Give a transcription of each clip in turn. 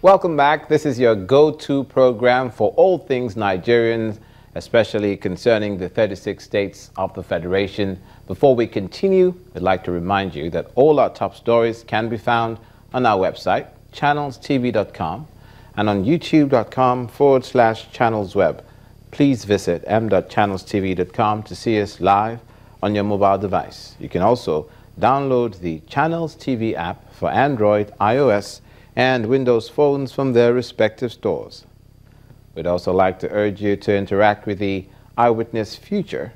Welcome back. This is your go-to program for all things Nigerians, especially concerning the 36 states of the Federation. Before we continue, we'd like to remind you that all our top stories can be found on our website, channelstv.com, and on youtube.com/channelsweb. Please visit m.channelstv.com to see us live on your mobile device. You can also download the Channels TV app for Android, iOS, and Windows phones from their respective stores. We'd also like to urge you to interact with the Eyewitness feature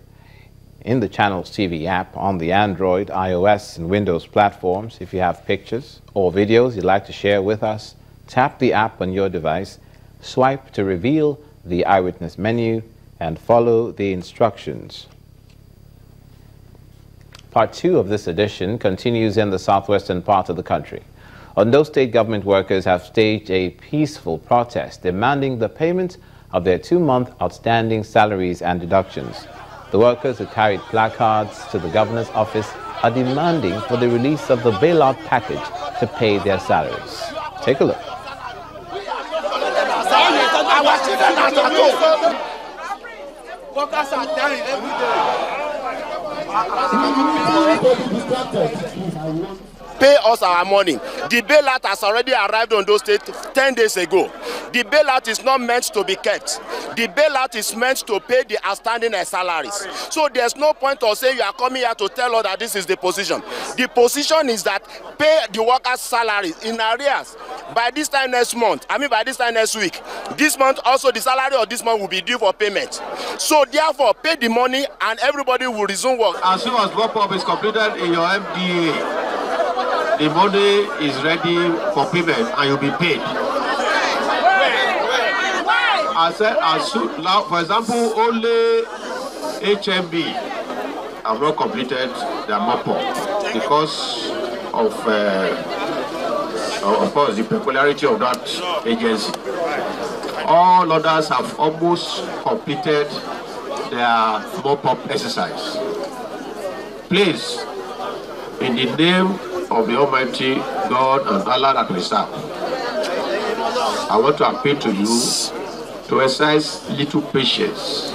in the Channels TV app on the Android, iOS, and Windows platforms. If you have pictures or videos you'd like to share with us, tap the app on your device, swipe to reveal the Eyewitness menu, and follow the instructions. Part 2 of this edition continues in the southwestern part of the country. Ondo State government workers have staged a peaceful protest demanding the payment of their 2-month outstanding salaries and deductions. The workers who carried placards to the governor's office are demanding for the release of the bailout package to pay their salaries. Take a look. Workers are dying every day. Pay us our money. The bailout has already arrived on those states 10 days ago. The bailout is not meant to be kept. The bailout is meant to pay the outstanding salaries. So there's no point of saying you are coming here to tell us that this is the position. The position is that pay the workers' salaries in arrears by this time next month. By this time next week. This month also the salary of this month will be due for payment. So therefore pay the money and everybody will resume work. As soon as work is completed in your MDA, the money is ready for payment and you'll be paid. I said, now, for example, only HMB have not completed their mop-up because of course, the peculiarity of that agency. All others have almost completed their mop-up exercise. Please, in the name of the Almighty God and Allah that we serve, I want to appeal to you to exercise little patience.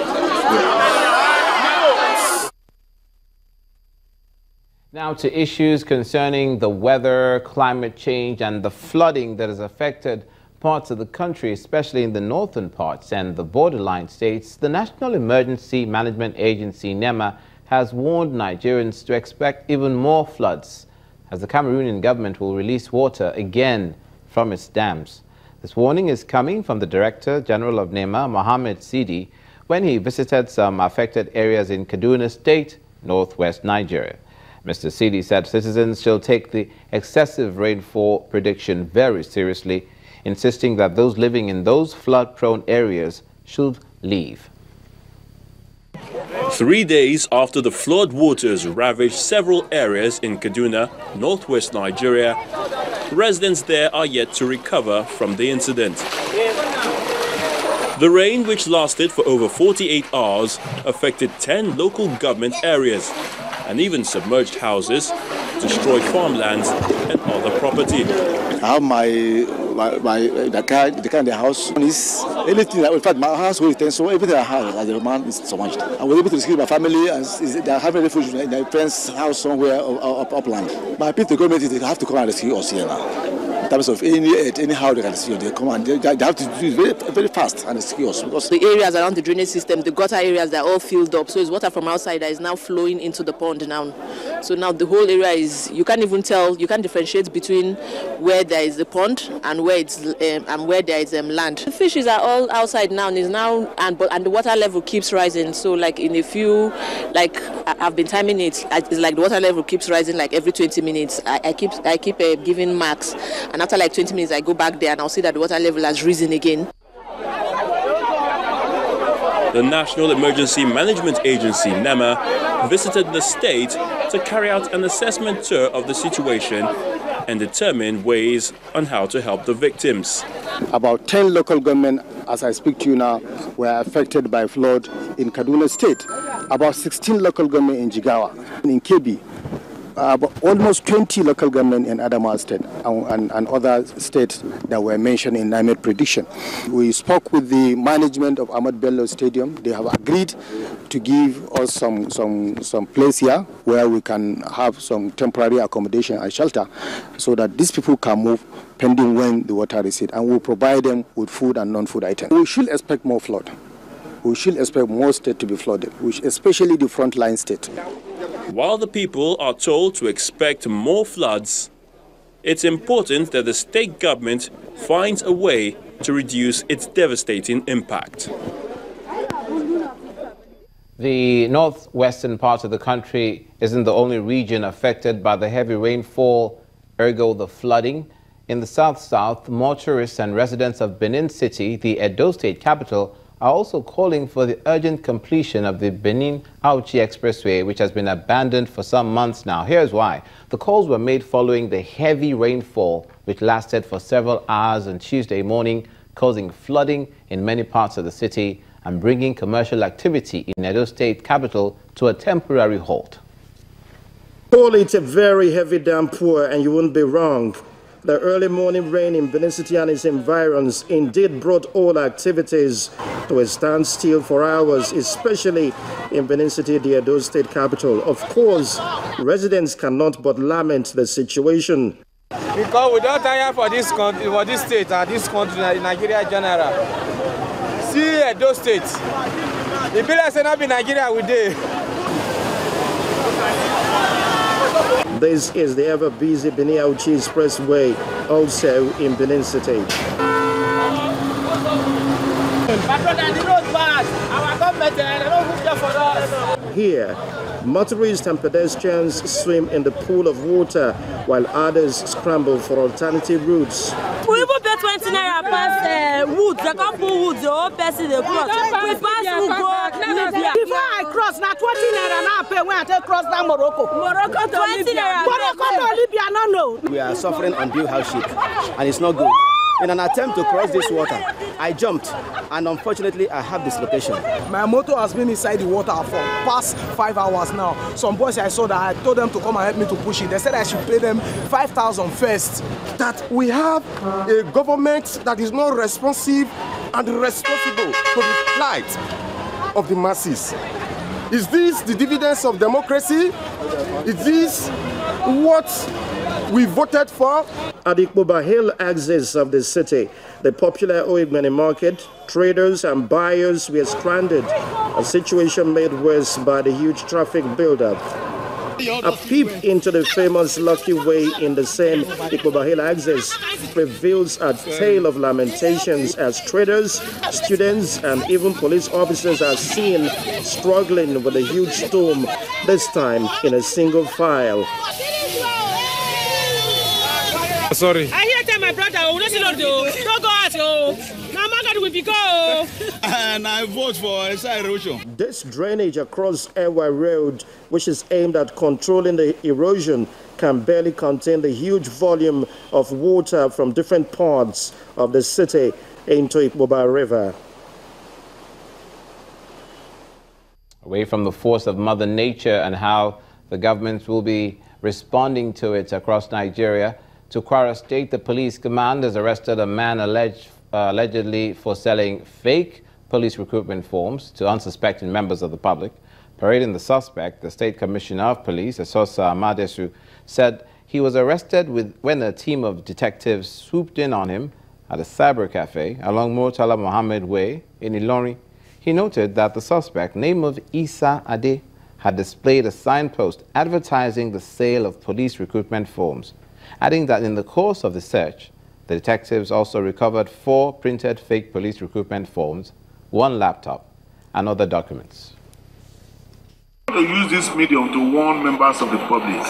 Now to issues concerning the weather, climate change, and the flooding that has affected parts of the country, especially in the northern parts and the borderline states. The National Emergency Management Agency, NEMA, has warned Nigerians to expect even more floods, as the Cameroonian government will release water again from its dams. This warning is coming from the Director General of NEMA, Mohammed Sidi, when he visited some affected areas in Kaduna State, northwest Nigeria. Mr. Sidi said citizens shall take the excessive rainfall prediction very seriously, insisting that those living in those flood-prone areas should leave. 3 days after the flood waters ravaged several areas in Kaduna, northwest Nigeria, residents there are yet to recover from the incident. The rain, which lasted for over 48 hours, affected 10 local government areas and even submerged houses, destroyed farmlands and other property. I have the car in the house. Is anything. In fact, my house will return, so everything I have as a man is submerged. I was able to rescue my family, and they are having refuge in a friend's house somewhere upland. My people, the government, they have to come and rescue us here now. In terms of anyhow they can rescue, they come and they have to do it very, very fast and rescue us. Because the areas around the drainage system, the gutter areas, they're all filled up. So it's water from outside that is now flowing into the pond now. So now the whole area is, you can't even tell, you can't differentiate between where there is the pond and where there is land. The fishes are all outside now, and the water level keeps rising. So like in a few, like I've been timing it. It's like the water level keeps rising like every 20 minutes. I keep giving marks, and after like 20 minutes I go back there and I'll see that the water level has risen again. The National Emergency Management Agency, NEMA, visited the state to carry out an assessment tour of the situation and determine ways on how to help the victims. About 10 local government, as I speak to you now, were affected by flood in Kaduna State. About 16 local government in Jigawa, in Kebbi, almost 20 local government in Adamawa State and other states that were mentioned in NEMA prediction. We spoke with the management of Ahmad Bello Stadium. They have agreed to give us some place here where we can have some temporary accommodation and shelter so that these people can move pending when the water recedes, and we'll provide them with food and non-food items. We should expect more flood. We should expect more states to be flooded, especially the frontline states. While the people are told to expect more floods, it's important that the state government finds a way to reduce its devastating impact. The northwestern part of the country isn't the only region affected by the heavy rainfall, ergo the flooding. In the south-south, motorists and residents of Benin City, the Edo state capital, are also calling for the urgent completion of the Benin-Auchi Expressway, which has been abandoned for some months now. Here's why. The calls were made following the heavy rainfall, which lasted for several hours on Tuesday morning, causing flooding in many parts of the city and bringing commercial activity in Edo state capital to a temporary halt. Call it a very heavy downpour, and you wouldn't be wrong. The early morning rain in Benin City and its environs indeed brought all activities to a standstill for hours, especially in Benin City, the Edo state capital. Of course, residents cannot but lament the situation. Because we don't tire for this country, for this state and this country, Nigeria general. See Edo state. The people say not be Nigeria we dey. This is the ever-busy Benin-Auchi Expressway, also in Benin City. Here, motorists and pedestrians swim in the pool of water, while others scramble for alternative routes. We even pay 20 naira pass woods. They can't put woods, the whole person they cross. We pass through Libya. Before I cross, now 20 naira now I pay when I take cross down Morocco. Morocco to 20 Libya. Morocco to Libya, no. We are suffering undue hardship, and it's not good. In an attempt to cross this water, I jumped, and unfortunately, I have dislocation. My motor has been inside the water for past 5 hours now. Some boys I saw that I told them to come and help me to push it. They said I should pay them 5,000 first. That we have a government that is not responsive and responsible to the plight of the masses. Is this the dividends of democracy? Is this what we voted for? At the Ikpoba Hill axis of the city, the popular Oigbeni market, traders and buyers were stranded, a situation made worse by the huge traffic buildup. A peep into the famous Lucky Way in the same Ikpoba Hill axis reveals a tale of lamentations as traders, students and even police officers are seen struggling with a huge storm, this time in a single file. Sorry. I hear tell my brother, don't go out, now my God will be go. And I vote for erosion. This drainage across Ewa Road, which is aimed at controlling the erosion, can barely contain the huge volume of water from different parts of the city into Ikpoba River. Away from the force of Mother Nature and how the government will be responding to it across Nigeria, to Kwara State, the police command has arrested a man allegedly for selling fake police recruitment forms to unsuspecting members of the public. Parading the suspect, the State Commissioner of Police, Esosa Amadesu, said he was arrested when a team of detectives swooped in on him at a cyber cafe along Murtala Mohammed Way in Ilorin. He noted that the suspect, name of Isa Ade, had displayed a signpost advertising the sale of police recruitment forms, adding that in the course of the search, the detectives also recovered 4 printed fake police recruitment forms, 1 laptop, and other documents. To use this medium to warn members of the public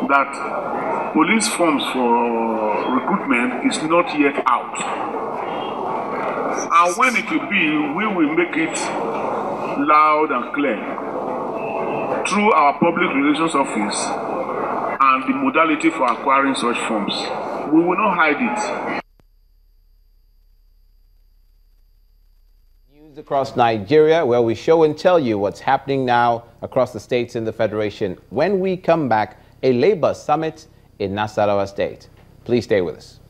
that police forms for recruitment is not yet out. And when it will be, we will make it loud and clear through our public relations office and the modality for acquiring such forms. We will not hide it. across Nigeria, where we show and tell you what's happening now across the states in the Federation. When we come back, a labor summit in Nasarawa State. Please stay with us.